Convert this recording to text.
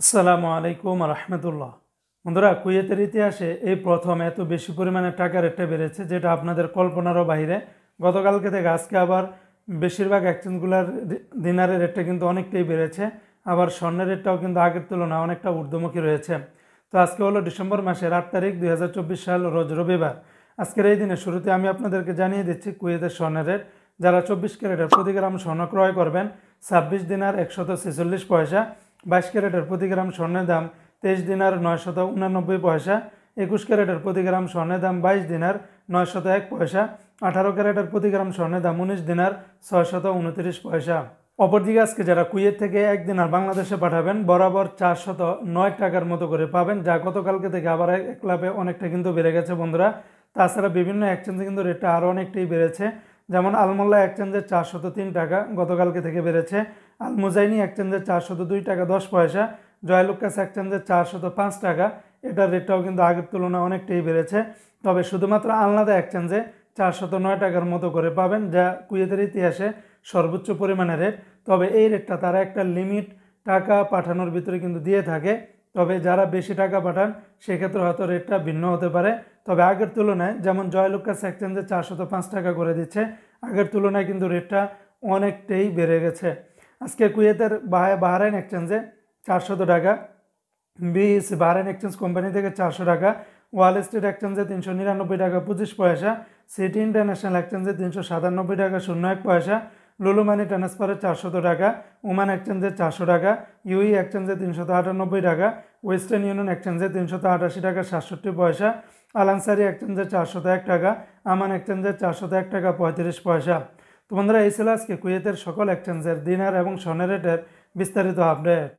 আসসালামু আলাইকুম রহমতুল্লাহ। বন্ধুরা, কুয়েতের ইতিহাসে এই প্রথম এত বেশি পরিমাণে টাকা রেটটা বেড়েছে, যেটা আপনাদের কল্পনারও বাইরে। গতকালকে থেকে আজকে আবার বেশিরভাগ এক্সচেঞ্জগুলোর দিনারের রেটটা কিন্তু অনেকটাই বেড়েছে। আবার স্বর্ণের রেটটাও কিন্তু আগের তুলনায় অনেকটা ঊর্ধ্বমুখী রয়েছে। তো আজকে হলো ডিসেম্বর মাসের 8 তারিখ 2024 সাল, রোজ রবিবার। আজকের এই দিনের শুরুতে আমি আপনাদেরকে জানিয়ে দিচ্ছি কুয়েতের স্বর্ণের রেট। যারা 24 ক্যারেটের প্রতি গ্রাম স্বর্ণ ক্রয় করবেন 26 দিনার 146 পয়সা, 22 ক্যারেটের প্রতি গ্রাম স্বর্ণের দাম 23 দিনার 989 পয়সা, 21 ক্যারেটের প্রতি গ্রাম স্বর্ণের দাম 22 দিনার 901 পয়সা, 18 ক্যারেটের প্রতি গ্রাম স্বর্ণের দাম 19 দিনার 629 পয়সা। অপরদিকে আজকে যারা কুয়েত থেকে 1 দিনার বাংলাদেশে পাঠাবেন বরাবর 409 টাকার মতো করে পাবেন, যা গতকালকে থেকে আবার এক লাভে অনেকটা কিন্তু বেড়ে গেছে বন্ধুরা। তাছাড়া বিভিন্ন এক্সচেঞ্জে কিন্তু রেটটা আরও অনেকটাই বেড়েছে। যেমন আলমোল্লা এক্সচেঞ্জে 403 টাকা গতকালকে থেকে বেড়েছে, আল মুজাইনি এক্সচেঞ্জে 402 টাকা 10 পয়সা, জয়লুক্কাস এক্সচেঞ্জে 405 টাকা। এটার রেটটাও কিন্তু আগের তুলনায় অনেকটাই বেড়েছে। তবে শুধুমাত্র আলনাদা এক্সচেঞ্জে 409 টাকার মতো করে পাবেন, যা কুয়েতের ইতিহাসে সর্বোচ্চ পরিমাণের রেট। তবে এই রেটটা তারা একটা লিমিট টাকা পাঠানোর ভিতরে কিন্তু দিয়ে থাকে। তবে যারা বেশি টাকা পাঠান সেক্ষেত্রে হয়তো রেটটা ভিন্ন হতে পারে। তবে আগের তুলনায় যেমন জয়লুক্কাস এক্সচেঞ্জে 405 টাকা করে দিচ্ছে, আগের তুলনায় কিন্তু রেটটা অনেকটাই বেড়ে গেছে। আজকে কুয়েতের বাহরাইন এক্সচেঞ্জে 400 টাকা, বিএসসি বাহরাইন এক্সচেঞ্জ কোম্পানি থেকে 400 টাকা, ওয়াল স্ট্রিট এক্সচেঞ্জে 399 টাকা 25 পয়সা, সিটি ইন্টারন্যাশনাল এক্সচেঞ্জে 397 টাকা 01 পয়সা, লুলু মানি ট্রান্সফারে 400 টাকা, ওমান এক্সচেঞ্জে 400 টাকা, ইউই এক্সচেঞ্জে 398 টাকা, ওয়েস্টার্ন ইউনিয়ন এক্সচেঞ্জে 388 টাকা 67 পয়সা, আলানসারি এক্সচেঞ্জে 401 টাকা, আমান এক্সচেঞ্জে 401 টাকা 35 পয়সা। তো বন্ধুরা, এই ছিল আজকে কুয়েতের সকল এক্সচেঞ্জের দিনার এবং স্বর্ণের রেটের বিস্তারিত আপডেট।